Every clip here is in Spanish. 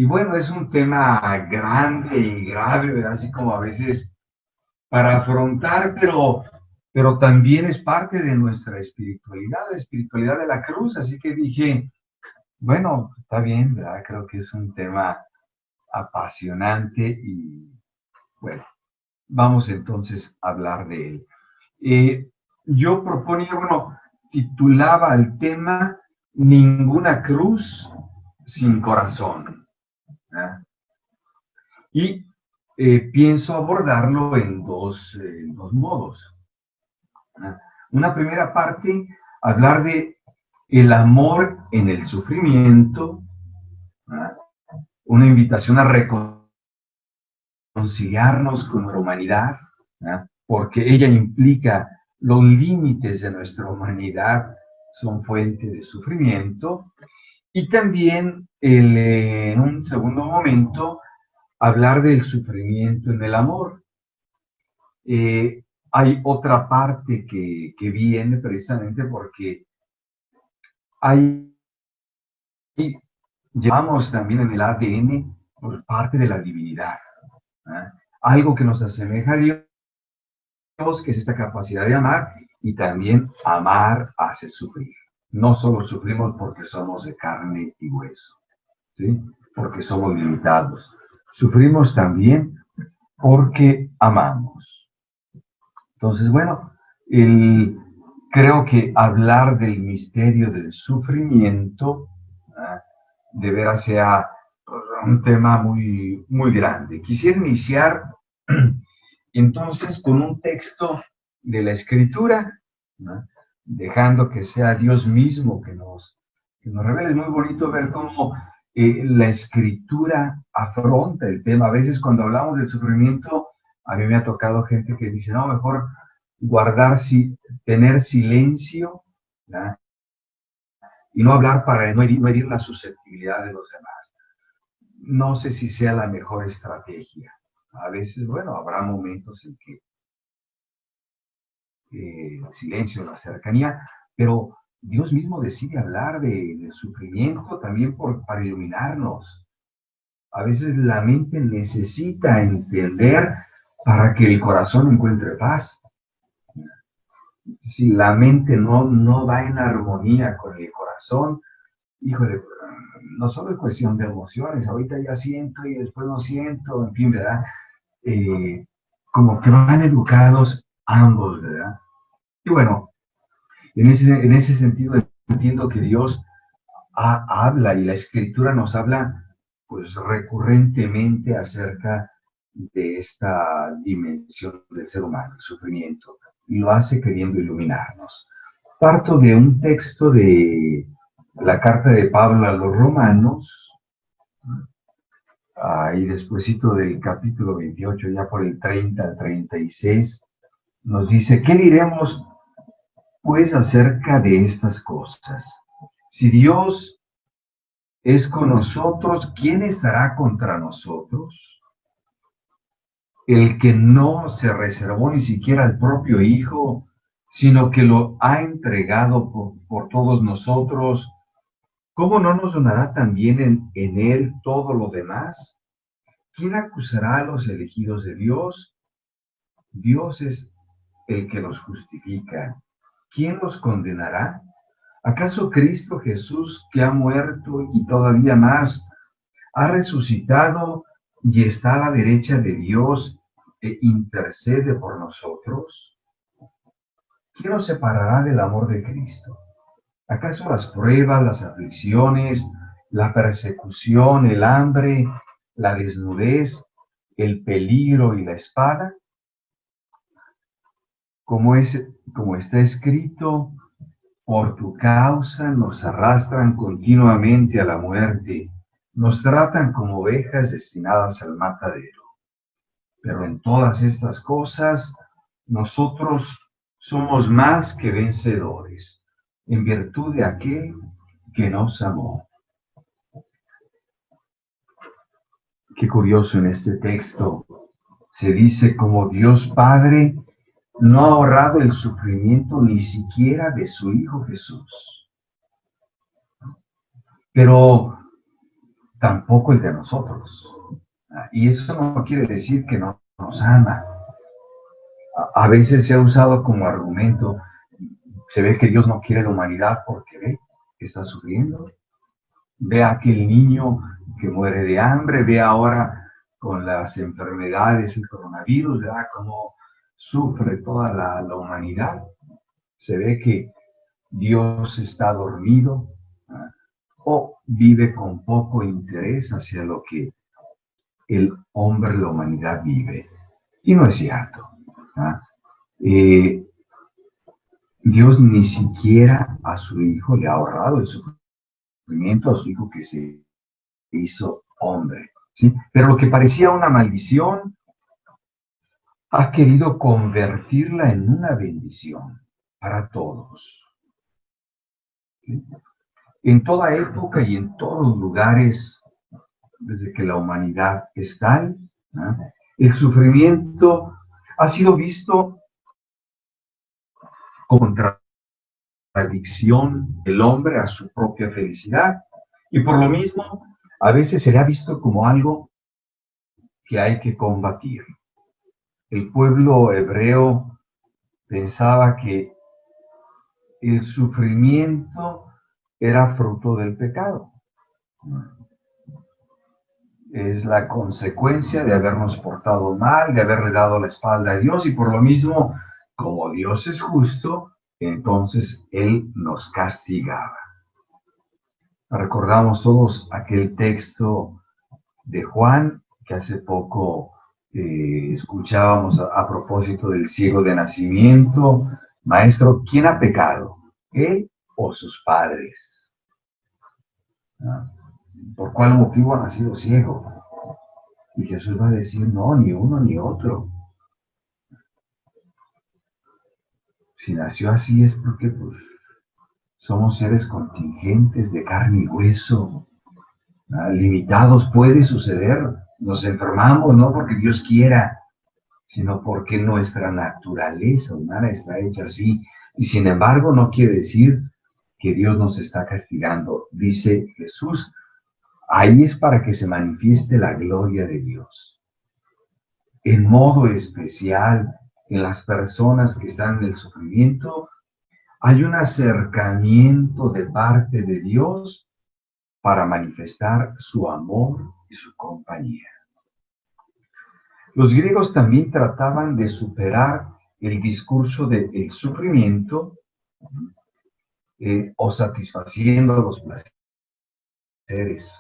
Y bueno, es un tema grande y grave, ¿verdad? Así como a veces para afrontar, pero también es parte de nuestra espiritualidad, la espiritualidad de la cruz. Así que dije, bueno, está bien, ¿verdad? Creo que es un tema apasionante y bueno, vamos entonces a hablar de él. Eh, yo proponía, bueno, titulaba el tema Ninguna cruz sin corazón, ¿verdad? Y pienso abordarlo en dos modos, ¿verdad? Una primera parte, hablar de el amor en el sufrimiento, ¿verdad? Una invitación a reconciliarnos con nuestra humanidad, ¿verdad? Porque ella implica los límites de nuestra humanidad son fuente de sufrimiento, y también en un segundo momento hablar del sufrimiento en el amor. Hay otra parte que viene precisamente porque hay, llevamos también en el ADN por parte de la divinidad, ¿eh? Algo que nos asemeja a Dios, que es esta capacidad de amar, y también amar hace sufrir. No solo sufrimos porque somos de carne y hueso, ¿sí? Porque somos limitados. Sufrimos también porque amamos. Entonces, bueno, el, creo que hablar del misterio del sufrimiento, ¿ah? De veras sea un tema muy, muy grande. Quisiera iniciar entonces con un texto de la Escritura, ¿no? Dejando que sea Dios mismo que nos revele. Es muy bonito ver cómo la Escritura afronta el tema. A veces cuando hablamos del sufrimiento, a mí me ha tocado gente que dice, no, mejor guardar, tener silencio, ¿no? Y no hablar para no herir la susceptibilidad de los demás. No sé si sea la mejor estrategia. A veces, bueno, habrá momentos en que el silencio, la cercanía, pero Dios mismo decide hablar del sufrimiento también para iluminarnos. A veces la mente necesita entender para que el corazón encuentre paz. Si la mente no va en armonía con el corazón, híjole, no solo es cuestión de emociones, ahorita ya siento y después no siento, en fin, ¿verdad? Eh, Como que van educados ambos, ¿verdad? Y bueno, en ese sentido entiendo que Dios habla y la Escritura nos habla pues recurrentemente acerca de esta dimensión del ser humano, el sufrimiento, y lo hace queriendo iluminarnos. Parto de un texto de la carta de Pablo a los Romanos, ahí despuesito del capítulo 28, ya por el 30 al 36, nos dice, ¿qué diremos pues acerca de estas cosas? Si Dios es con nosotros, ¿quién estará contra nosotros? El que no se reservó ni siquiera al propio Hijo, sino que lo ha entregado por todos nosotros, ¿cómo no nos donará también en Él todo lo demás? ¿Quién acusará a los elegidos de Dios? Dios es el que los justifica. ¿Quién los condenará? ¿Acaso Cristo Jesús, que ha muerto y todavía más, ha resucitado y está a la derecha de Dios e intercede por nosotros? ¿Quién nos separará del amor de Cristo? ¿Acaso las pruebas, las aflicciones, la persecución, el hambre, la desnudez, el peligro y la espada? Como, como está escrito, por tu causa nos arrastran continuamente a la muerte, nos tratan como ovejas destinadas al matadero. Pero en todas estas cosas, nosotros somos más que vencedores, en virtud de aquel que nos amó. Qué curioso, en este texto se dice como Dios Padre no ha ahorrado el sufrimiento ni siquiera de su Hijo Jesús. Pero tampoco el de nosotros. Y eso no quiere decir que no nos ama. A veces se ha usado como argumento, se ve que Dios no quiere la humanidad porque ve que está sufriendo. Ve a aquel niño que muere de hambre, ve ahora con las enfermedades, el coronavirus, vea cómo sufre toda la humanidad. Se ve que Dios está dormido, ¿ah? O vive con poco interés hacia lo que el hombre, la humanidad vive. Y no es cierto. ¿Ah? Eh, Dios ni siquiera a su hijo le ha ahorrado el sufrimiento, a su hijo que se hizo hombre. ¿Sí? Pero lo que parecía una maldición, ha querido convertirla en una bendición para todos. ¿Sí? En toda época y en todos los lugares, desde que la humanidad está, ¿no?, el sufrimiento ha sido visto como contradicción del hombre a su propia felicidad, y por lo mismo a veces se le ha visto como algo que hay que combatir. El pueblo hebreo pensaba que el sufrimiento era fruto del pecado. Es la consecuencia de habernos portado mal, de haberle dado la espalda a Dios, y por lo mismo, como Dios es justo, entonces Él nos castigaba. Recordamos todos aquel texto de Juan que hace poco escuchábamos a propósito del ciego de nacimiento. Maestro, ¿quién ha pecado? ¿Él o sus padres? ¿Ah? ¿Por cuál motivo ha nacido ciego? Y Jesús va a decir, no, ni uno ni otro. Si nació así es porque pues somos seres contingentes de carne y hueso, limitados. Puede suceder, nos enfermamos no porque Dios quiera, sino porque nuestra naturaleza humana está hecha así. Y sin embargo no quiere decir que Dios nos está castigando. Dice Jesús, ahí es para que se manifieste la gloria de Dios. En modo especial, en las personas que están en el sufrimiento, hay un acercamiento de parte de Dios para manifestar su amor y su compañía. Los griegos también trataban de superar el discurso del sufrimiento o satisfaciendo los placeres.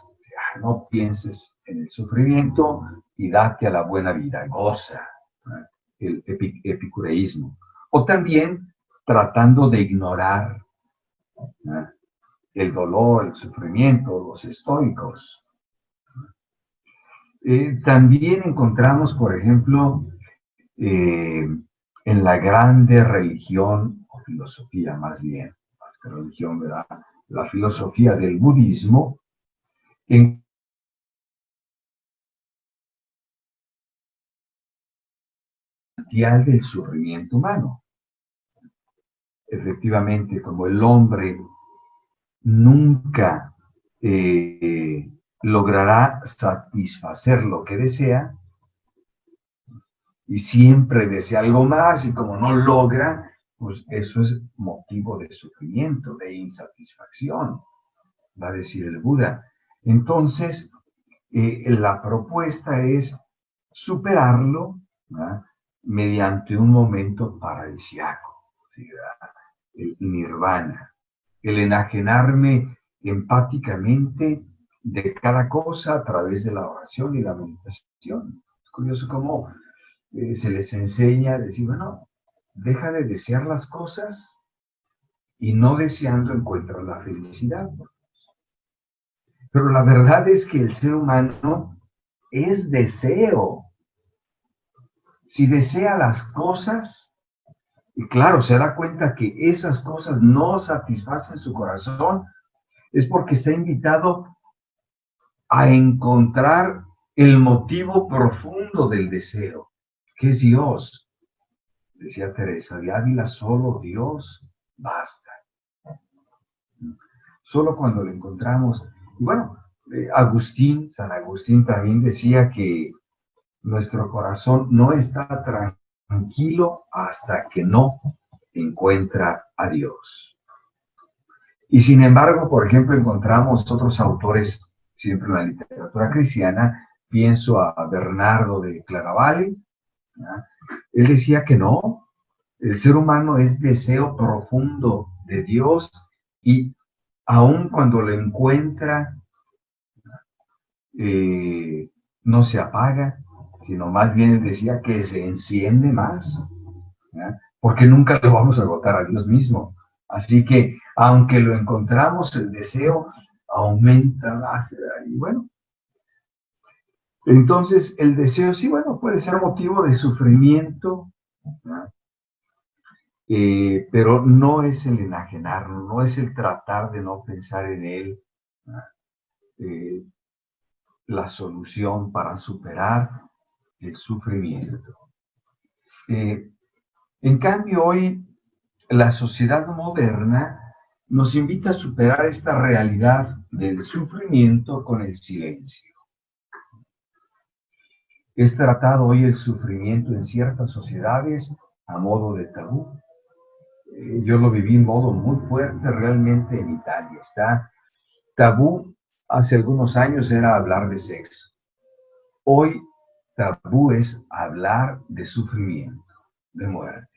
No pienses en el sufrimiento y date a la buena vida, goza, ¿no?, el epicureísmo. O también tratando de ignorar, ¿no?, el dolor, el sufrimiento, los estoicos. También encontramos, por ejemplo, en la grande religión, o filosofía más bien, más que religión, ¿verdad?, la filosofía del budismo, en del sufrimiento humano. Efectivamente, como el hombre nunca logrará satisfacer lo que desea, y siempre desea algo más, y como no logra, pues eso es motivo de sufrimiento, de insatisfacción, va a decir el Buda. Entonces, la propuesta es superarlo, ¿verdad?, mediante un momento paradisiaco, ¿sí?, el nirvana, el enajenarme empáticamente de cada cosa a través de la oración y la meditación. Es curioso cómo se les enseña a decir, bueno, deja de desear las cosas y no deseando encuentras la felicidad. Pero la verdad es que el ser humano es deseo. Si desea las cosas, y claro, se da cuenta que esas cosas no satisfacen su corazón, es porque está invitado a encontrar el motivo profundo del deseo, que es Dios. Decía Teresa de Ávila, solo Dios basta. Solo cuando lo encontramos. Y bueno, San Agustín también decía que nuestro corazón no está tranquilo hasta que no encuentra a Dios. Y sin embargo, por ejemplo, encontramos otros autores, siempre en la literatura cristiana, pienso a Bernardo de Claraval, ¿ya? Él decía que no, el ser humano es deseo profundo de Dios y aun cuando lo encuentra, no se apaga, sino más bien él decía que se enciende más, ¿ya? Porque nunca lo vamos a agotar a Dios mismo. Así que, aunque lo encontramos, el deseo aumenta más. Y bueno, entonces el deseo sí, bueno, puede ser motivo de sufrimiento, ¿ya? Pero no es el enajenarnos, no es el tratar de no pensar en él, eh, la solución para superar el sufrimiento. En cambio, hoy la sociedad moderna nos invita a superar esta realidad del sufrimiento con el silencio. Es tratado hoy el sufrimiento en ciertas sociedades a modo de tabú. Yo lo viví en modo muy fuerte realmente en Italia. Está tabú, hace algunos años era hablar de sexo. Hoy tabú es hablar de sufrimiento, de muerte.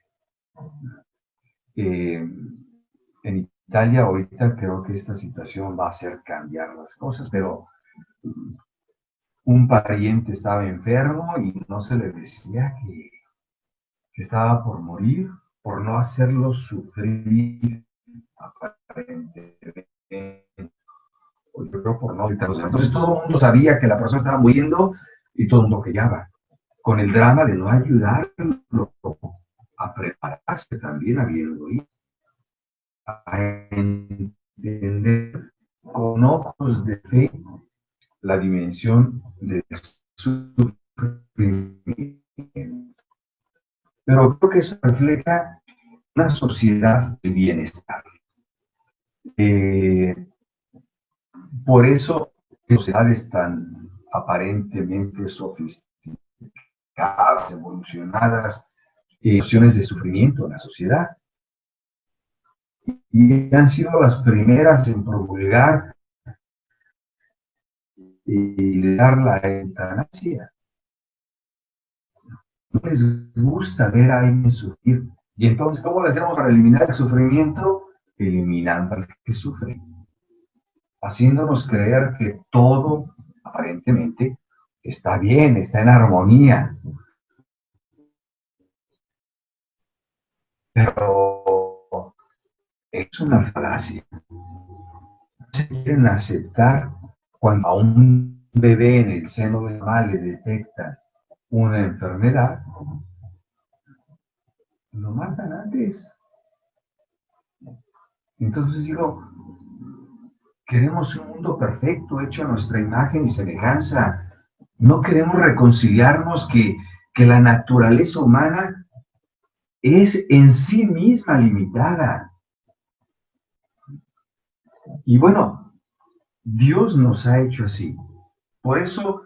En Italia ahorita creo que esta situación va a hacer cambiar las cosas, pero un pariente estaba enfermo y no se le decía que estaba por morir, por no hacerlo sufrir aparentemente, o yo creo por no evitarlo. Entonces todo el mundo sabía que la persona estaba muriendo y todo el mundo callaba, con el drama de no ayudarlo a prepararse también habiendo ido, a entender con ojos de fe la dimensión del sufrimiento. Pero creo que eso refleja una sociedad de bienestar. Eh, por eso, sociedades tan aparentemente sofisticadas, evolucionadas, situaciones de sufrimiento en la sociedad. Y han sido las primeras en promulgar y dar la eutanasia. No les gusta ver a alguien sufrir. Y entonces, ¿cómo le hacemos para eliminar el sufrimiento? Eliminando al que sufre. Haciéndonos creer que todo, aparentemente, está bien, está en armonía. Pero es una falacia. No se quieren aceptar cuando a un bebé en el seno de la mamá le detectan una enfermedad, lo matan antes. Entonces digo, queremos un mundo perfecto, hecho a nuestra imagen y semejanza. No queremos reconciliarnos que la naturaleza humana es en sí misma limitada. Y bueno, Dios nos ha hecho así. Por eso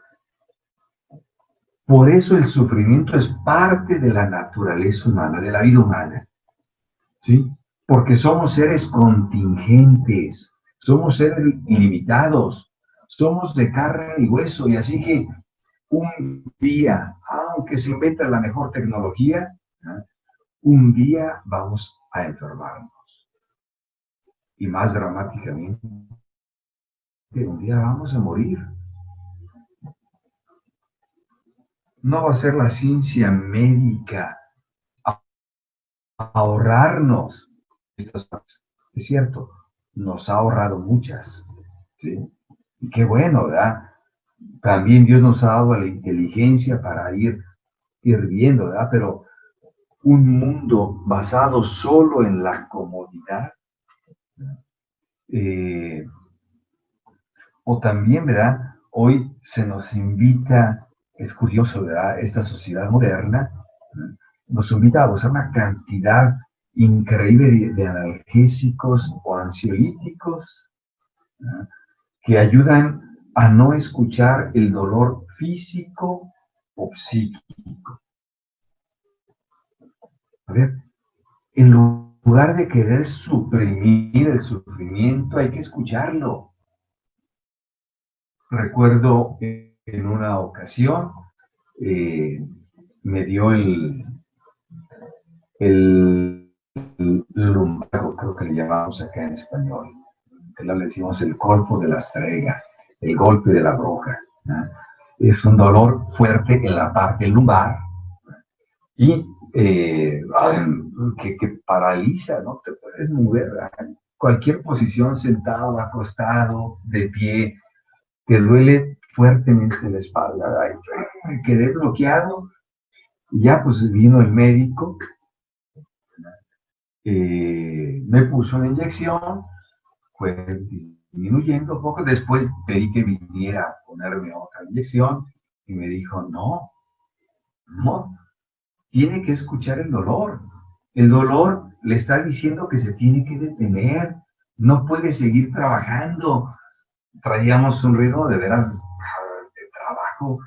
el sufrimiento es parte de la naturaleza humana, de la vida humana. ¿Sí? Porque somos seres contingentes, somos seres ilimitados, somos de carne y hueso, y así que un día, aunque se inventa la mejor tecnología, ¿eh? Un día vamos a enfermarnos. Y más dramáticamente, un día vamos a morir. No va a ser la ciencia médica a ahorrarnos estas cosas. Es cierto, nos ha ahorrado muchas, ¿sí? Y qué bueno, ¿verdad? También Dios nos ha dado la inteligencia para ir viendo, ¿verdad? Pero un mundo basado solo en la comodidad, eh, o también, ¿verdad? Hoy se nos invita, es curioso, ¿verdad? Esta sociedad moderna, ¿eh? Nos invita a usar una cantidad increíble de analgésicos o ansiolíticos, ¿eh? Que ayudan a no escuchar el dolor físico o psíquico. A ver, en lugar de querer suprimir el sufrimiento, hay que escucharlo. Recuerdo en una ocasión, me dio el lumbago, creo que le llamamos acá en español, que le decimos el colpo de la estrega, el golpe de la bruja, ¿no? Es un dolor fuerte en la parte lumbar y que paraliza, no te puedes mover a cualquier posición, sentado, acostado, de pie, te duele fuertemente la espalda. Ay, quedé bloqueado y ya pues vino el médico, me puso una inyección, fue disminuyendo un poco, después pedí que viniera a ponerme otra inyección y me dijo, no, no, tiene que escuchar el dolor le está diciendo que se tiene que detener, no puede seguir trabajando. Traíamos un ritmo de veras de trabajo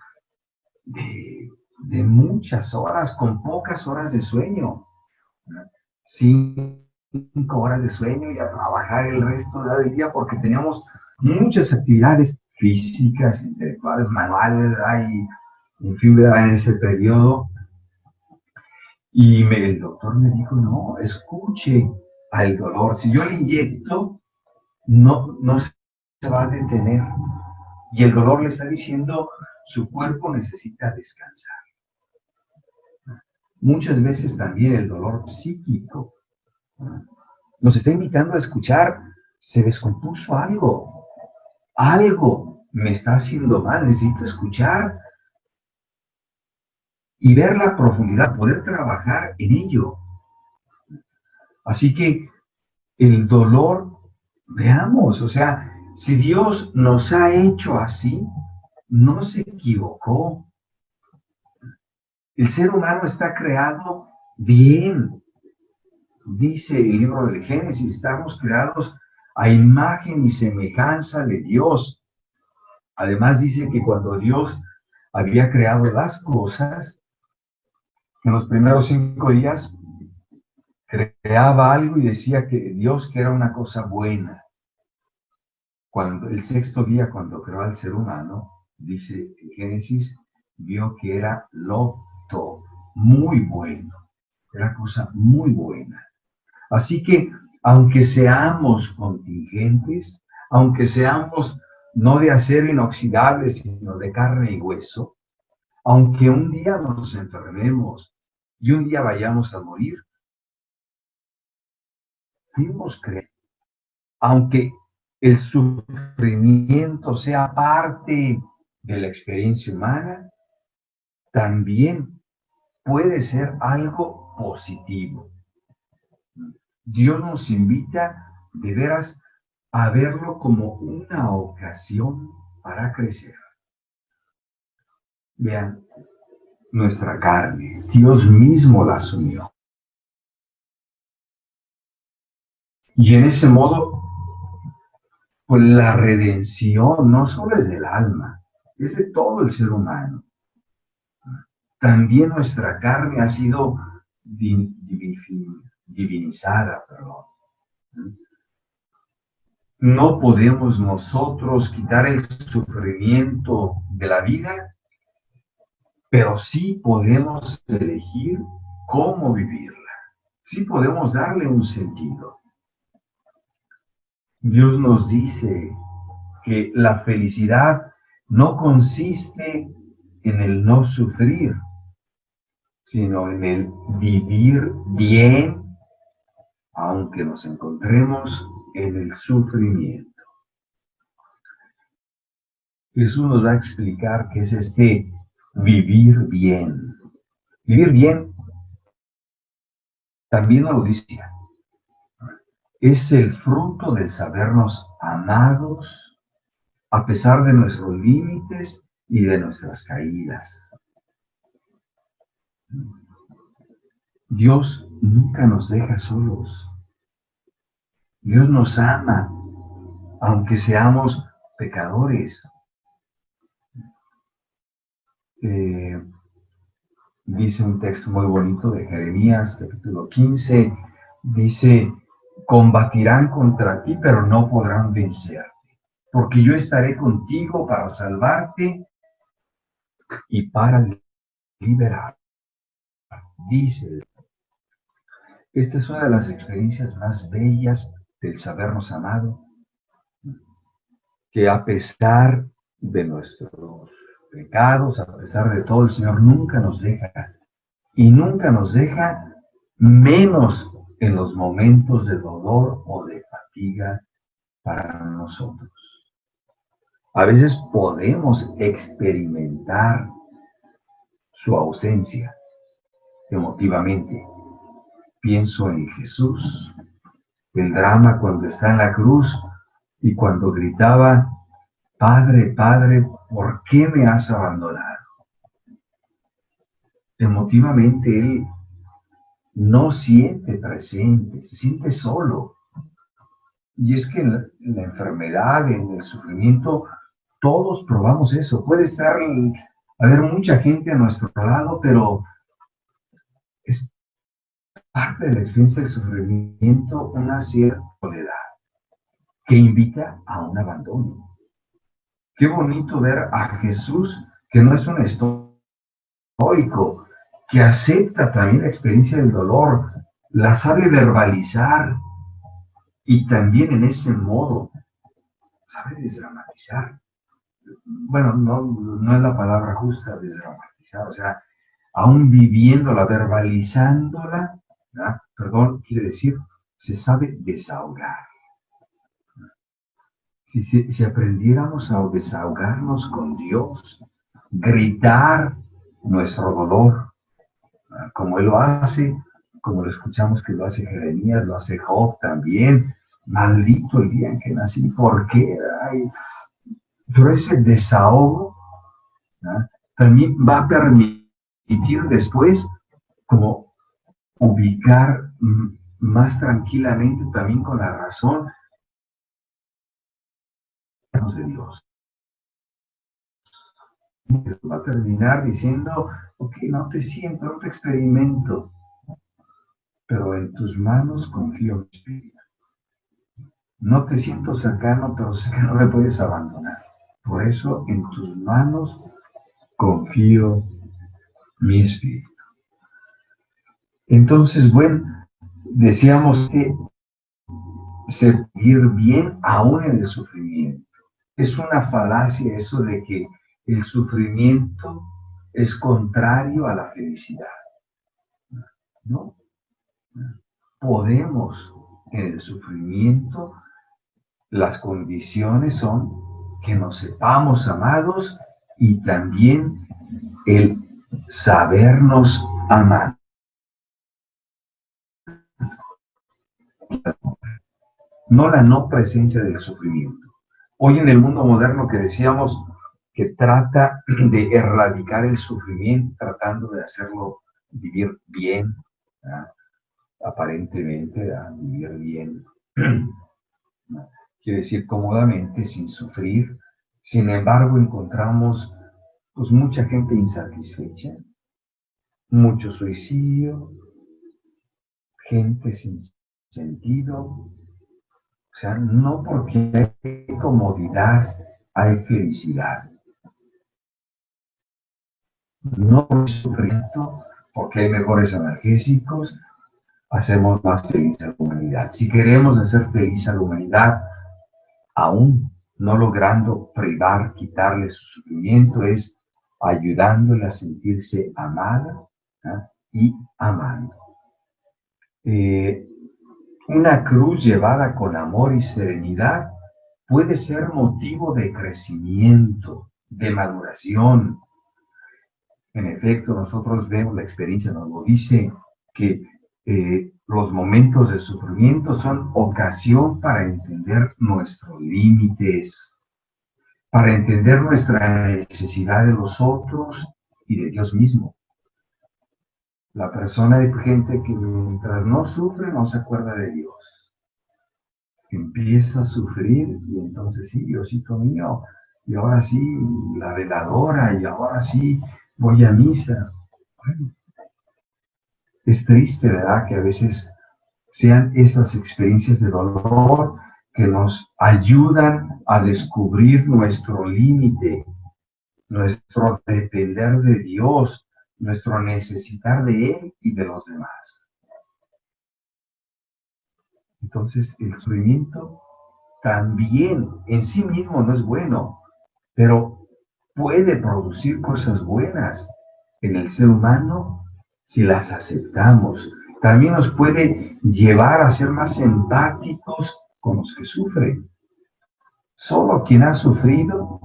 de muchas horas, con pocas horas de sueño, ¿no? 5 horas de sueño y a trabajar el resto del día porque teníamos muchas actividades físicas, intelectuales, manuales, en fin, en ese periodo. Y el doctor me dijo, no, escuche al dolor. Si yo le inyecto, no se va a detener. Y el dolor le está diciendo, su cuerpo necesita descansar. Muchas veces también el dolor psíquico nos está invitando a escuchar, se descompuso algo me está haciendo mal, necesito escuchar y ver la profundidad, poder trabajar en ello. Así que el dolor, veamos, o sea, si Dios nos ha hecho así, no se equivocó. El ser humano está creado bien. Dice el libro del Génesis, estamos creados a imagen y semejanza de Dios. Además dice que cuando Dios había creado las cosas, en los primeros 5 días, creaba algo y decía que Dios que era una cosa buena. Cuando el 6.º día, cuando creó al ser humano, dice en Génesis, vio que era loto, muy bueno, era cosa muy buena. Así que, aunque seamos contingentes, aunque seamos no de acero inoxidable, sino de carne y hueso, aunque un día nos enfermemos y un día vayamos a morir, fuimos creados. Aunque el sufrimiento sea parte de la experiencia humana, también puede ser algo positivo. Dios nos invita de veras a verlo como una ocasión para crecer. Vean, nuestra carne, Dios mismo la asumió. Y en ese modo, pues la redención no solo es del alma, es de todo el ser humano. También nuestra carne ha sido divinizada, perdón. No podemos nosotros quitar el sufrimiento de la vida, pero sí podemos elegir cómo vivirla. Sí podemos darle un sentido. Dios nos dice que la felicidad no consiste en el no sufrir, sino en el vivir bien, aunque nos encontremos en el sufrimiento. Jesús nos va a explicar qué es este vivir bien. Vivir bien, también nos lo dice, es el fruto del sabernos amados a pesar de nuestros límites y de nuestras caídas. Dios nunca nos deja solos. Dios nos ama, aunque seamos pecadores. Dice un texto muy bonito de Jeremías, capítulo 15, dice, combatirán contra ti, pero no podrán vencerte, porque yo estaré contigo para salvarte y para liberar. Dice, esta es una de las experiencias más bellas del sabernos amado, que a pesar de nuestros pecados, a pesar de todo, el Señor nunca nos deja, y nunca nos deja menos en los momentos de dolor o de fatiga para nosotros. A veces podemos experimentar su ausencia emotivamente. Pienso en Jesús, el drama cuando está en la cruz y cuando gritaba, Padre, Padre, ¿por qué me has abandonado? Emotivamente él no siente presente, se siente solo. Y es que en la enfermedad, en el sufrimiento, todos probamos eso. Puede haber mucha gente a nuestro lado, pero es parte de la experiencia del sufrimiento una cierta soledad que invita a un abandono. Qué bonito ver a Jesús, que no es un estoico, que acepta también la experiencia del dolor, la sabe verbalizar y también en ese modo sabe desdramatizar. Bueno, no es la palabra justa, desdramatizar, o sea, aún viviéndola, verbalizándola, ¿verdad? Perdón, quiere decir, se sabe desahogar. Si aprendiéramos a desahogarnos con Dios, gritar nuestro dolor, ¿verdad? Como Él lo hace, como lo escuchamos que lo hace Jeremías, lo hace Job también, maldito el día en que nací, ¿por qué? Ay, pero ese desahogo, ¿verdad? También va a permitir después como ubicar más tranquilamente también con la razón de Dios. Va a terminar diciendo, ok, no te siento, no te experimento, pero en tus manos confío mi espíritu. No te siento cercano, pero sé que no me puedes abandonar. Por eso en tus manos confío mi espíritu. Entonces, bueno, decíamos que servir bien aún en el sufrimiento. Es una falacia eso de que el sufrimiento es contrario a la felicidad. No, podemos en el sufrimiento, las condiciones son que nos sepamos amados y también el sabernos amar. No la no presencia del sufrimiento. Hoy en el mundo moderno que decíamos que trata de erradicar el sufrimiento, tratando de hacerlo vivir bien, ¿verdad? Aparentemente, ¿verdad? Vivir bien, ¿verdad? Quiere decir cómodamente, sin sufrir. Sin embargo, encontramos pues mucha gente insatisfecha, mucho suicidio, gente sin sentido. O sea, no porque hay comodidad, hay felicidad. No por sufrimiento, porque hay mejores analgésicos, hacemos más feliz a la humanidad. Si queremos hacer feliz a la humanidad, aún no logrando privar, quitarle su sufrimiento, es ayudándole a sentirse amada, ¿eh? Y amando. Una cruz llevada con amor y serenidad puede ser motivo de crecimiento, de maduración. En efecto, nosotros vemos la experiencia, nos lo dice, que los momentos de sufrimiento son ocasión para entender nuestros límites, para entender nuestra necesidad de los otros y de Dios mismo. La persona de gente que mientras no sufre no se acuerda de Dios. Empieza a sufrir y entonces sí, Diosito mío, y ahora sí la veladora, y ahora sí voy a misa. Bueno, es triste, ¿verdad?, que a veces sean esas experiencias de dolor que nos ayudan a descubrir nuestro límite, nuestro depender de Dios, nuestro necesitar de Él y de los demás. Entonces, el sufrimiento también en sí mismo no es bueno, pero puede producir cosas buenas en el ser humano si las aceptamos. También nos puede llevar a ser más empáticos con los que sufren. Solo quien ha sufrido,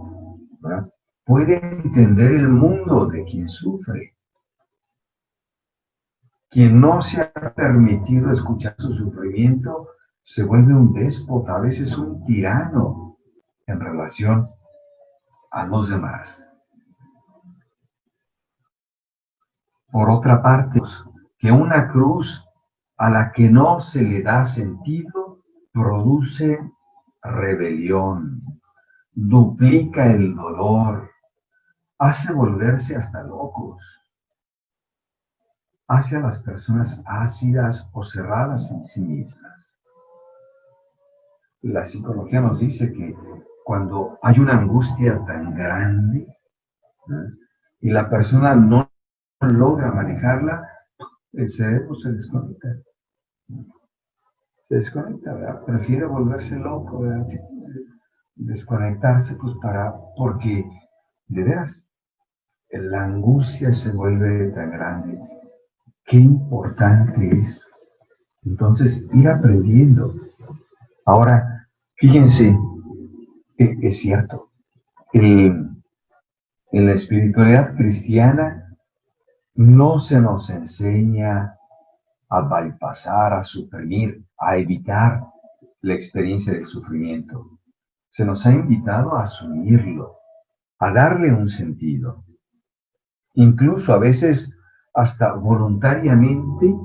¿verdad?, puede entender el mundo de quien sufre. Quien no se ha permitido escuchar su sufrimiento se vuelve un déspota, a veces un tirano en relación a los demás. Por otra parte, que una cruz a la que no se le da sentido produce rebelión, duplica el dolor, hace volverse hasta locos, hace a las personas ácidas o cerradas en sí mismas. La psicología nos dice que cuando hay una angustia tan grande, ¿eh?, y la persona no logra manejarla, el cerebro se desconecta. Se desconecta, ¿verdad? Prefiere volverse loco, ¿verdad? Desconectarse, pues porque de veras, la angustia se vuelve tan grande. Qué importante es entonces ir aprendiendo. Ahora, fíjense, es cierto, en la espiritualidad cristiana no se nos enseña a bypassar, a suprimir, a evitar la experiencia del sufrimiento. Se nos ha invitado a asumirlo, a darle un sentido. Incluso a veces hasta voluntariamente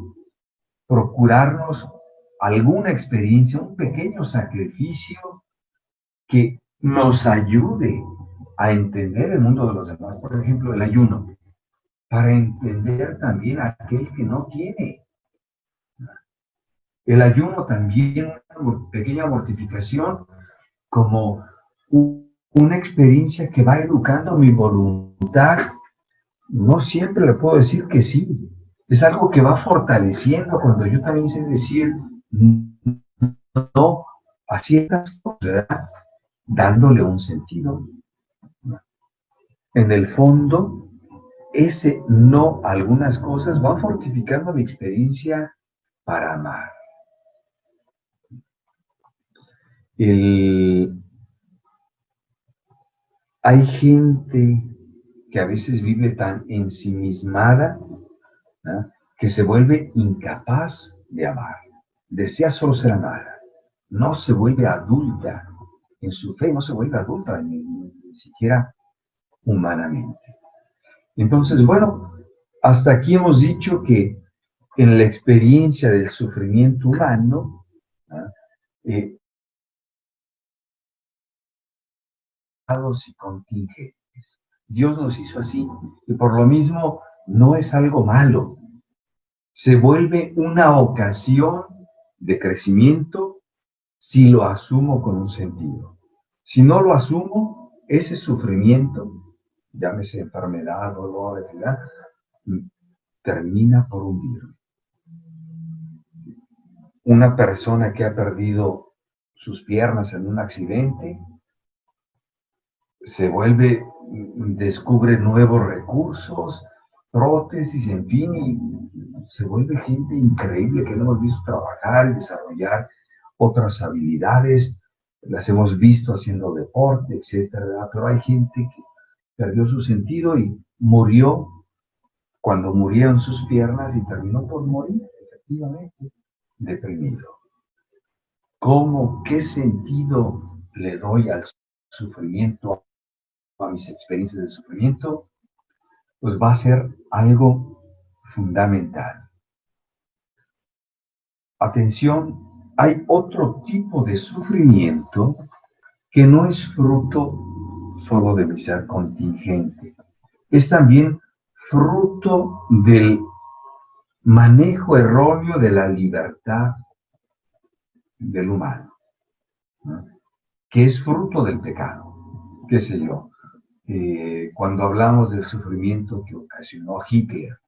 procurarnos alguna experiencia, un pequeño sacrificio que nos ayude a entender el mundo de los demás. Por ejemplo, el ayuno, para entender también a aquel que no tiene. El ayuno también, una pequeña mortificación, como una experiencia que va educando mi voluntad. No siempre le puedo decir que sí. Es algo que va fortaleciendo cuando yo también sé decir no a ciertas cosas, ¿verdad?, dándole un sentido. En el fondo, ese no a algunas cosas va fortificando mi experiencia para amar. Hay gente que a veces vive tan ensimismada, ¿no?, que se vuelve incapaz de amar. Desea solo ser amada. No se vuelve adulta en su fe, no se vuelve adulta ni siquiera humanamente. Entonces, bueno, hasta aquí hemos dicho que en la experiencia del sufrimiento humano, ¿no?, y contingentes. Dios nos hizo así, y por lo mismo no es algo malo. Se vuelve una ocasión de crecimiento si lo asumo con un sentido. Si no lo asumo, ese sufrimiento, llámese enfermedad, dolor, etc., termina por hundirme. Una persona que ha perdido sus piernas en un accidente se vuelve, descubre nuevos recursos, prótesis, en fin, y se vuelve gente increíble que no hemos visto trabajar y desarrollar otras habilidades, las hemos visto haciendo deporte, etcétera, pero hay gente que perdió su sentido y murió cuando murieron sus piernas y terminó por morir, efectivamente, deprimido. ¿Cómo, qué sentido le doy al sufrimiento, a mis experiencias de sufrimiento? Pues va a ser algo fundamental. Atención, hay otro tipo de sufrimiento que no es fruto solo de mi ser contingente. Es también fruto del manejo erróneo de la libertad del humano, ¿no? Que es fruto del pecado, qué sé yo. Cuando hablamos del sufrimiento que ocasionó Hitler,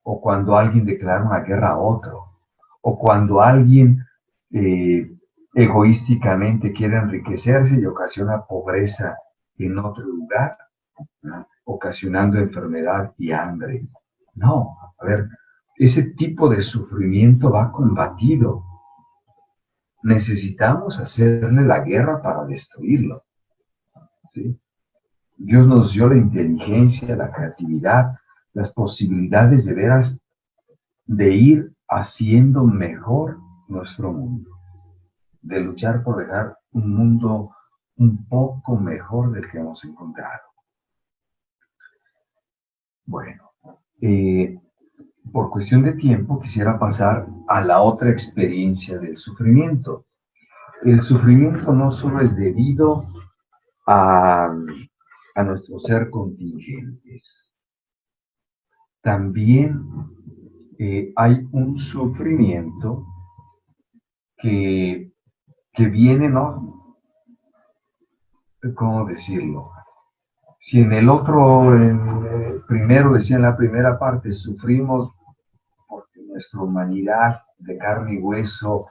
o cuando alguien declara una guerra a otro, o cuando alguien egoísticamente quiere enriquecerse y ocasiona pobreza en otro lugar, ¿no? Ocasionando enfermedad y hambre. No, a ver, ese tipo de sufrimiento va combatido. Necesitamos hacerle la guerra para destruirlo, ¿sí? Dios nos dio la inteligencia, la creatividad, las posibilidades de veras de ir haciendo mejor nuestro mundo, de luchar por dejar un mundo un poco mejor del que hemos encontrado. Bueno, por cuestión de tiempo quisiera pasar a la otra experiencia del sufrimiento. El sufrimiento no solo es debido a nuestro ser contingentes, también hay un sufrimiento que viene, ¿no? ¿Cómo decirlo? Si en el otro, primero decía en la primera parte, sufrimos porque nuestra humanidad de carne y hueso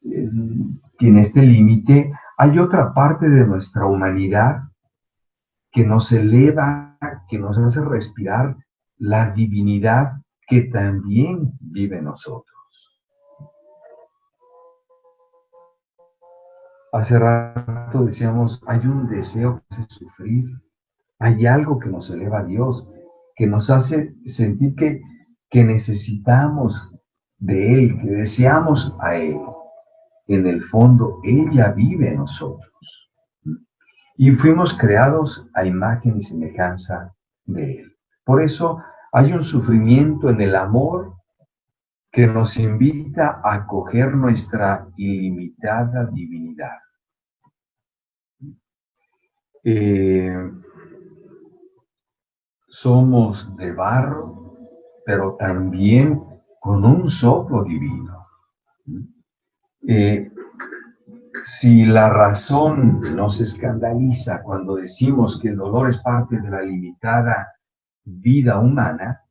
tiene este límite, hay otra parte de nuestra humanidad que nos eleva, que nos hace respirar la divinidad que también vive en nosotros. Hace rato decíamos, hay un deseo que hace sufrir, hay algo que nos eleva a Dios, que nos hace sentir que necesitamos de Él, que deseamos a Él. En el fondo, Él ya vive en nosotros. Y fuimos creados a imagen y semejanza de Él. Por eso hay un sufrimiento en el amor que nos invita a acoger nuestra ilimitada divinidad. Somos de barro, pero también con un soplo divino. Si la razón nos escandaliza cuando decimos que el dolor es parte de la limitada vida humana,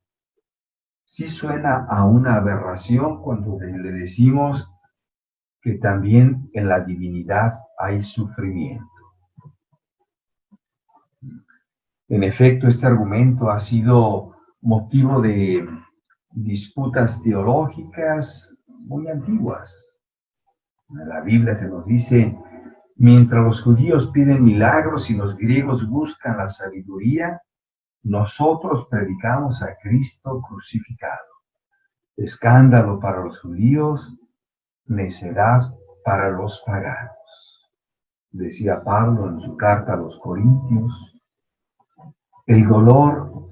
sí suena a una aberración cuando le decimos que también en la divinidad hay sufrimiento. En efecto, este argumento ha sido motivo de disputas teológicas muy antiguas. En la Biblia se nos dice, mientras los judíos piden milagros y los griegos buscan la sabiduría, nosotros predicamos a Cristo crucificado. Escándalo para los judíos, necedad para los paganos. Decía Pablo en su carta a los Corintios. El dolor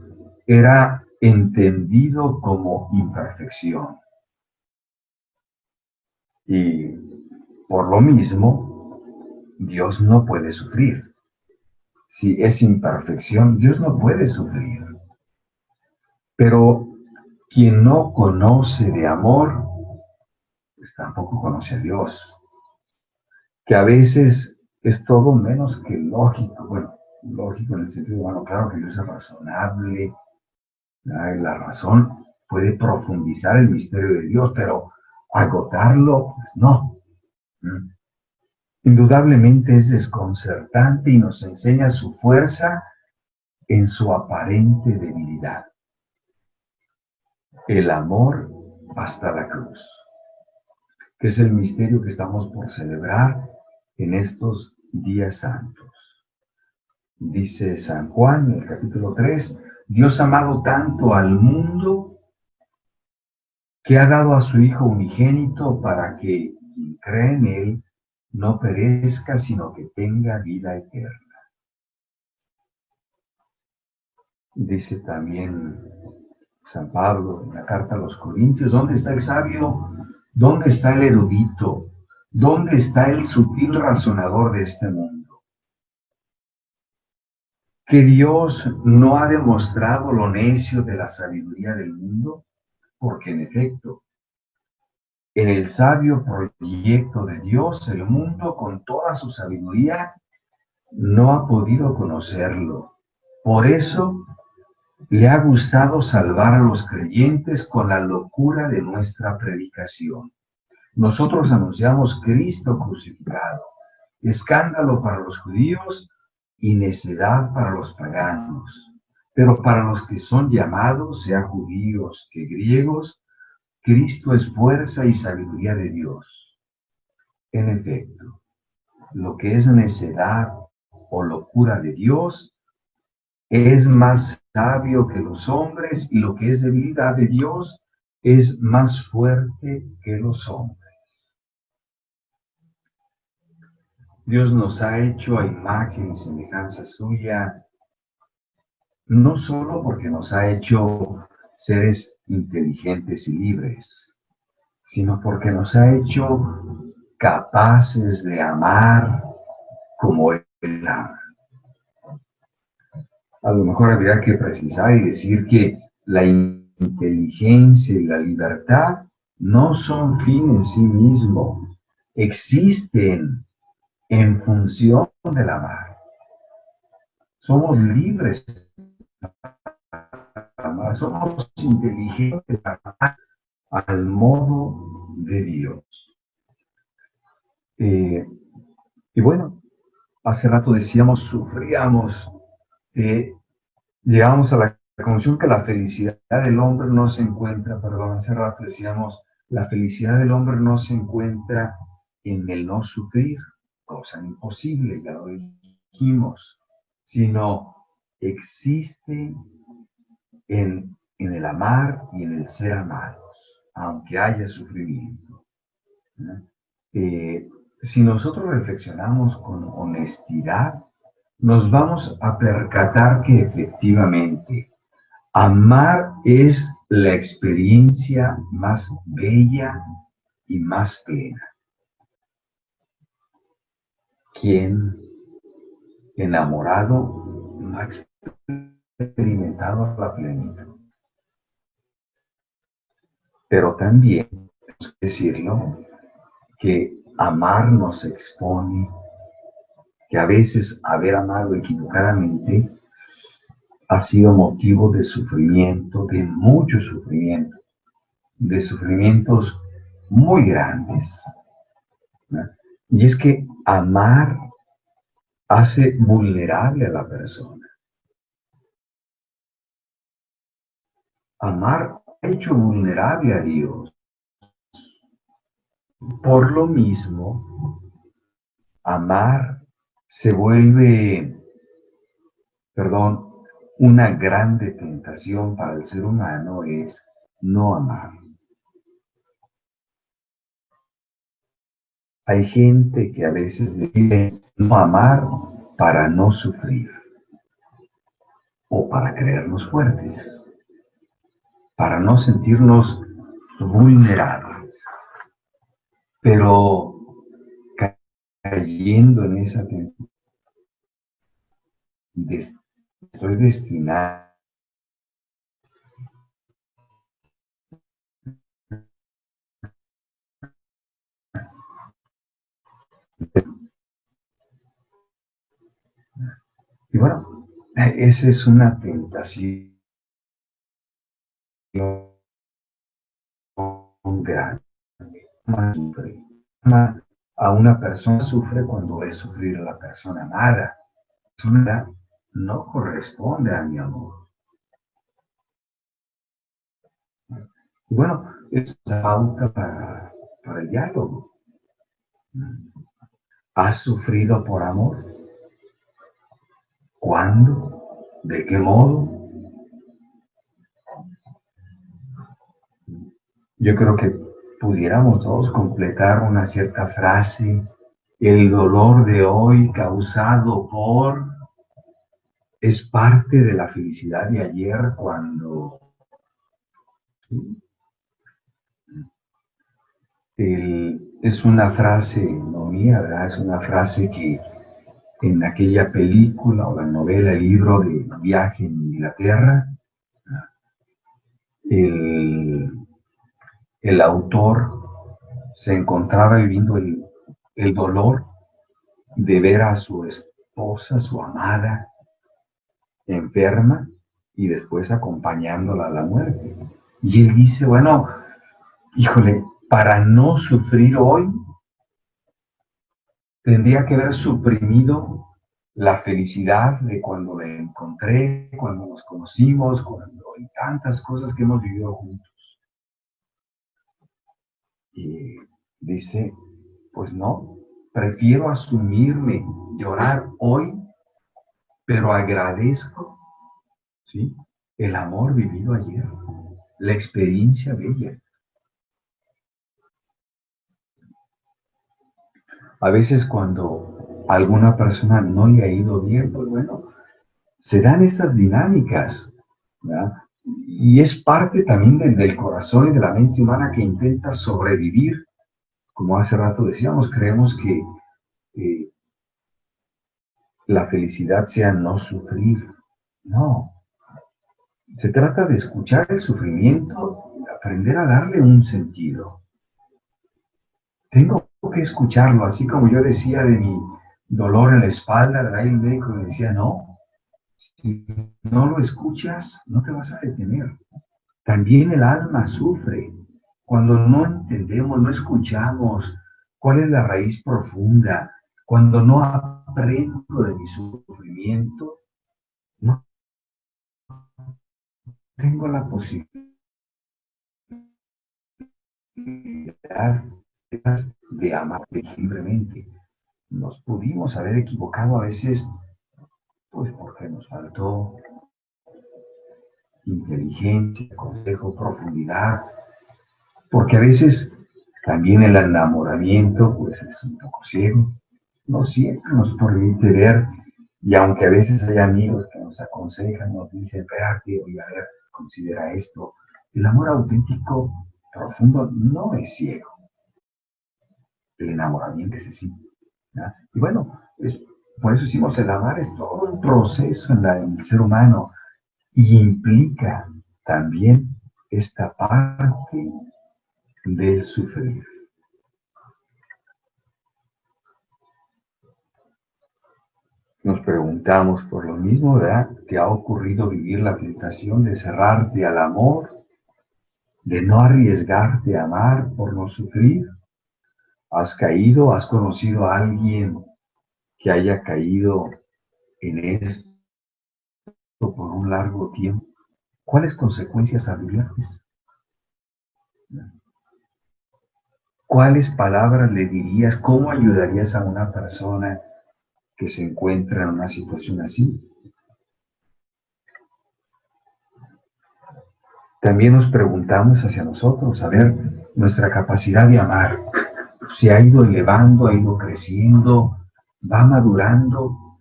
era entendido como imperfección. Y por lo mismo, Dios no puede sufrir. Si es imperfección, Dios no puede sufrir. Pero quien no conoce de amor, pues tampoco conoce a Dios. Que a veces es todo menos que lógico. Bueno, lógico en el sentido, bueno, claro que Dios es razonable. La razón puede profundizar el misterio de Dios, pero agotarlo, pues no. Indudablemente es desconcertante y nos enseña su fuerza en su aparente debilidad. El amor hasta la cruz, que es el misterio que estamos por celebrar en estos días santos. Dice San Juan en el capítulo 3, Dios ha amado tanto al mundo que ha dado a su Hijo unigénito para que quien cree en Él no perezca, sino que tenga vida eterna. Dice también San Pablo en la carta a los Corintios, ¿dónde está el sabio? ¿Dónde está el erudito? ¿Dónde está el sutil razonador de este mundo? ¿Que Dios no ha demostrado lo necio de la sabiduría del mundo? Porque en efecto, en el sabio proyecto de Dios, el mundo con toda su sabiduría no ha podido conocerlo. Por eso le ha gustado salvar a los creyentes con la locura de nuestra predicación. Nosotros anunciamos Cristo crucificado, escándalo para los judíos y necedad para los paganos. Pero para los que son llamados, sea judíos que griegos, Cristo es fuerza y sabiduría de Dios. En efecto, lo que es necedad o locura de Dios es más sabio que los hombres, y lo que es debilidad de Dios es más fuerte que los hombres. Dios nos ha hecho a imagen y semejanza suya, no solo porque nos ha hecho seres inteligentes y libres, sino porque nos ha hecho capaces de amar como Él ama. A lo mejor habría que precisar y decir que la inteligencia y la libertad no son fin en sí mismo, existen en función del amar. Somos libres para amar, somos inteligentes para amar al modo de Dios. Y bueno, hace rato decíamos, sufríamos, llegamos a la conclusión que la felicidad del hombre no se encuentra, perdón, hace rato decíamos, la felicidad del hombre no se encuentra en el no sufrir, cosa imposible, ya lo dijimos, sino existe en el amar y en el ser amados, aunque haya sufrimiento, ¿no? Si nosotros reflexionamos con honestidad, nos vamos a percatar que efectivamente amar es la experiencia más bella y más plena. Quien enamorado no ha experimentado la plenitud. Pero también, tenemos que decirlo, que amar nos expone, que a veces haber amado equivocadamente ha sido motivo de sufrimiento, de mucho sufrimiento, de sufrimientos muy grandes, ¿no? Y es que amar hace vulnerable a la persona. Amar ha hecho vulnerable a Dios. Por lo mismo, amar se vuelve, una grande tentación para el ser humano es no amar. Hay gente que a veces decide no amar para no sufrir o para creernos fuertes, para no sentirnos vulnerables. Pero cayendo en esa tentación, estoy destinado y bueno, esa es una tentación grande. A una persona sufre cuando ve sufrir a la persona amada. La persona no corresponde a mi amor. Y bueno, es la pauta para el diálogo. ¿Has sufrido por amor? ¿Cuándo? ¿De qué modo? Yo creo que pudiéramos todos completar una cierta frase. El dolor de hoy causado por es parte de la felicidad de ayer cuando es una frase no mía, ¿verdad? Es una frase que en aquella película o la novela, el libro de Viaje en Inglaterra, el, el autor se encontraba viviendo el dolor de ver a su esposa, su amada, enferma y después acompañándola a la muerte. Y él dice, bueno, híjole, para no sufrir hoy, tendría que haber suprimido la felicidad de cuando la encontré, cuando nos conocimos, y tantas cosas que hemos vivido juntos. Y dice, pues no, prefiero asumirme, llorar hoy, pero agradezco, ¿sí?, el amor vivido ayer, la experiencia bella. A veces cuando a alguna persona no le ha ido bien, pues bueno, se dan estas dinámicas, ¿verdad? Y es parte también del corazón y de la mente humana que intenta sobrevivir. Como hace rato decíamos, creemos que eh, la felicidad sea no sufrir. No, se trata de escuchar el sufrimiento, aprender a darle un sentido. Tengo que escucharlo, así como yo decía de mi dolor en la espalda, ¿verdad? Y el médico me decía, no, si no lo escuchas, no te vas a detener. También el alma sufre cuando no entendemos, no escuchamos cuál es la raíz profunda, cuando no aprendo de mi sufrimiento, no tengo la posibilidad de amar libremente. Nos pudimos haber equivocado a veces, pues porque nos faltó inteligencia, consejo, profundidad, porque a veces también el enamoramiento pues es un poco ciego, no siempre nos permite ver, y aunque a veces hay amigos que nos aconsejan, nos dicen, espérate, oye, a ver, considera esto, el amor auténtico, profundo, no es ciego, el enamoramiento es así, ¿verdad? Y bueno, por eso decimos, el amar es todo un proceso en el ser humano, y implica también esta parte del sufrir. Nos preguntamos por lo mismo, ¿verdad? ¿Te ha ocurrido vivir la tentación de cerrarte al amor, de no arriesgarte a amar por no sufrir? ¿Has caído, has conocido a alguien que haya caído en esto por un largo tiempo? ¿Cuáles consecuencias adviertes? ¿Cuáles palabras le dirías? ¿Cómo ayudarías a una persona que se encuentra en una situación así? También nos preguntamos hacia nosotros, a ver, nuestra capacidad de amar se ha ido elevando, ha ido creciendo, va madurando.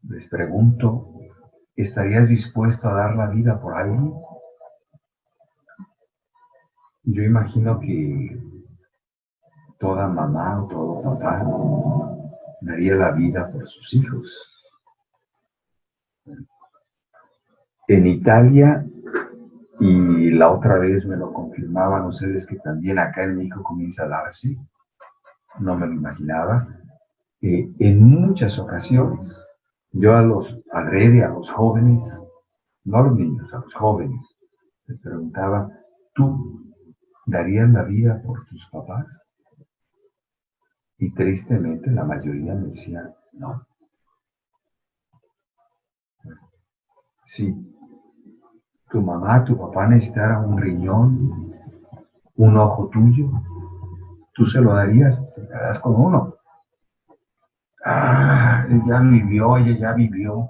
Les pregunto, ¿estarías dispuesto a dar la vida por alguien? Yo imagino que toda mamá o todo papá daría la vida por sus hijos. En Italia, y la otra vez me lo confirmaban ustedes que también acá en México comienza a darse, no me lo imaginaba, en muchas ocasiones, yo a los jóvenes, no a los niños, a los jóvenes, les preguntaba, ¿tú darías la vida por tus papás? Y tristemente la mayoría me decía, no. Si tu mamá, tu papá necesitara un riñón, un ojo tuyo, tú se lo darías, te quedarás con uno. Ah, ella ya vivió.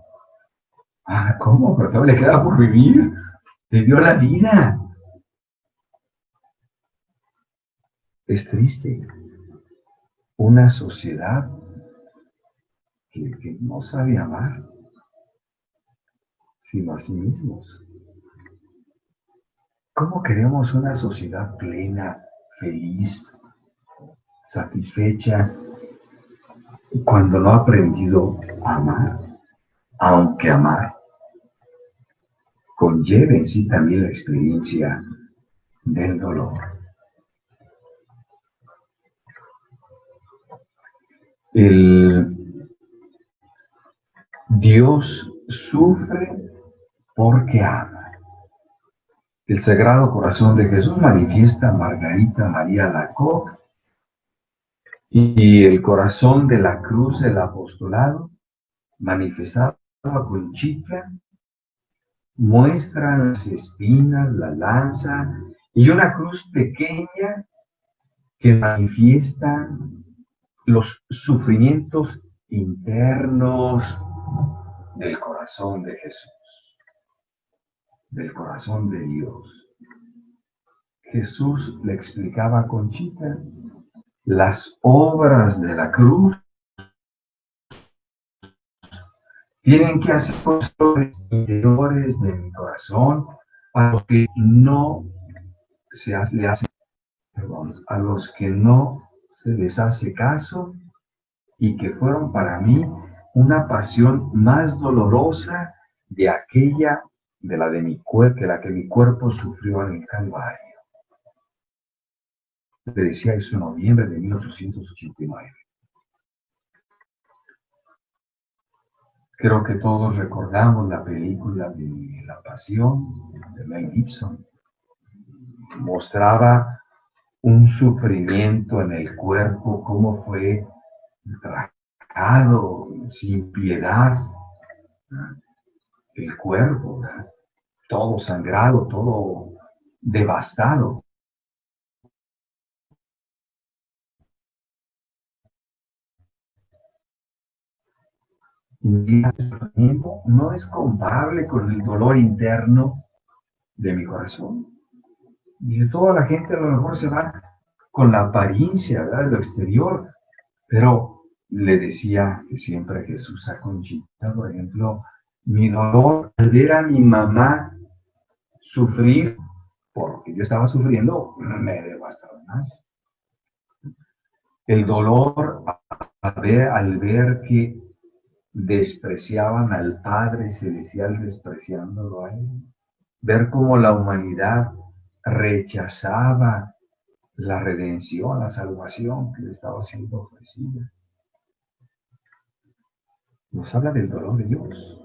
Ah, ¿cómo? Pero todavía le queda por vivir. Te dio la vida. Es triste. Una sociedad que no sabe amar, sino a sí mismos. ¿Cómo queremos una sociedad plena, feliz, satisfecha, cuando no ha aprendido a amar, aunque amar conlleva en sí también la experiencia del dolor. El Dios sufre porque ama. El Sagrado Corazón de Jesús manifiesta a Margarita María Lacoque y el corazón de la cruz del apostolado manifestado a Conchita muestra las espinas, la lanza y una cruz pequeña que manifiesta los sufrimientos internos del corazón de Jesús, del corazón de Dios. Jesús le explicaba a Conchita las obras de la cruz tienen que hacer cosas interiores de mi corazón a los que no le hacen, a los que no se les hace caso y que fueron para mí una pasión más dolorosa de aquella de la de mi cuerpo, que la que mi cuerpo sufrió en el Calvario. Le decía eso en noviembre de 1889. Creo que todos recordamos la película de La Pasión de Mel Gibson. Mostraba un sufrimiento en el cuerpo, cómo fue trajado sin piedad, ¿no? El cuerpo, ¿no? Todo sangrado, todo devastado. Y el sufrimiento no es comparable con el dolor interno de mi corazón. Y de toda la gente a lo mejor se va con la apariencia, ¿verdad?, de lo exterior, pero le decía que siempre a Jesús a Conchita, por ejemplo, mi dolor al ver a mi mamá sufrir, porque yo estaba sufriendo, me devastaba más. El dolor al ver que despreciaban al Padre Celestial despreciándolo a él, ver cómo la humanidad rechazaba la redención, la salvación que le estaba siendo ofrecida. Nos habla del dolor de Dios.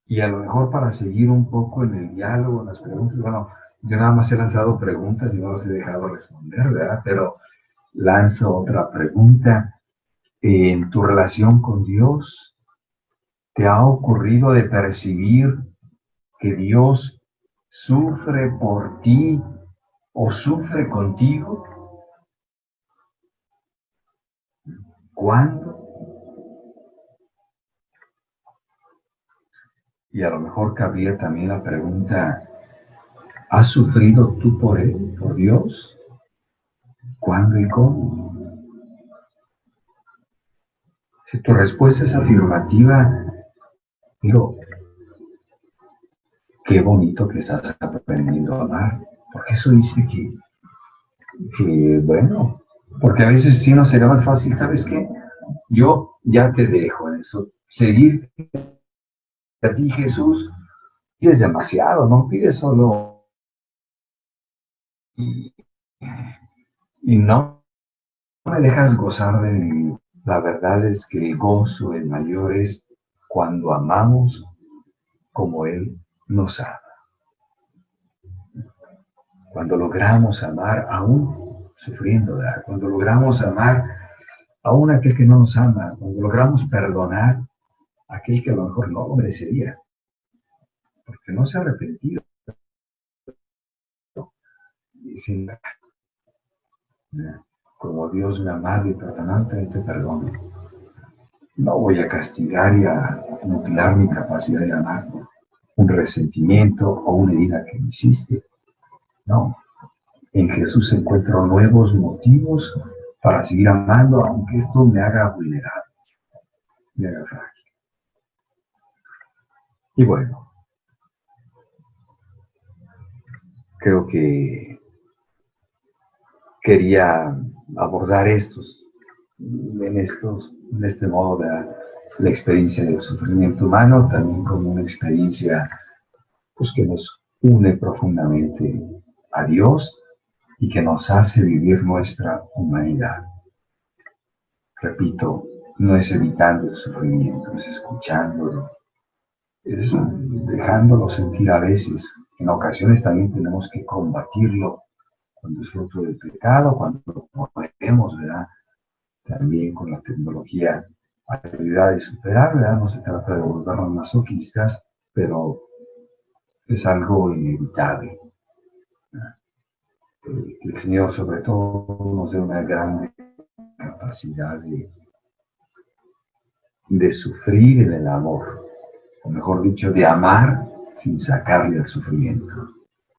Y a lo mejor para seguir un poco en el diálogo, en las preguntas, bueno, yo nada más he lanzado preguntas y no las he dejado responder, ¿verdad? Pero lanzo otra pregunta. En tu relación con Dios, ¿te ha ocurrido de percibir que Dios sufre por ti o sufre contigo? ¿Cuándo? Y a lo mejor cabría también la pregunta, ¿has sufrido tú por Él, por Dios? ¿Cuándo y cómo? Si tu respuesta es afirmativa, digo, qué bonito que estás aprendiendo a amar, porque eso dice que bueno, porque a veces sí nos será más fácil, ¿sabes qué? Yo ya te dejo en eso, seguir a ti, Jesús, pides demasiado, no pides solo y, y no me dejas gozar de mi vida. La verdad es que el gozo, el mayor, es cuando amamos como Él nos ama. Cuando logramos amar aún sufriendo, ¿verdad? Cuando logramos amar aún a aquel que no nos ama, cuando logramos perdonar a aquel que a lo mejor no lo merecería, porque no se ha arrepentido. Diciendo, como Dios me amado y perdonante, te perdono. No voy a castigar y a mutilar mi capacidad de amar un resentimiento o una herida que me hiciste. No, en Jesús encuentro nuevos motivos para seguir amando, aunque esto me haga vulnerable, me haga frágil. Y bueno, creo que quería abordar estos en este modo la experiencia del sufrimiento humano también como una experiencia pues, que nos une profundamente a Dios y que nos hace vivir nuestra humanidad. Repito, no es evitando el sufrimiento, es escuchándolo, es dejándolo sentir a veces. En ocasiones también tenemos que combatirlo cuando es fruto del pecado, cuando podemos, ¿verdad? También con la tecnología ayudar a superar, ¿verdad? No se trata de volvernos masoquistas, pero es algo inevitable. Que el Señor sobre todo nos dé una gran capacidad de sufrir en el amor, o mejor dicho, de amar sin sacarle el sufrimiento.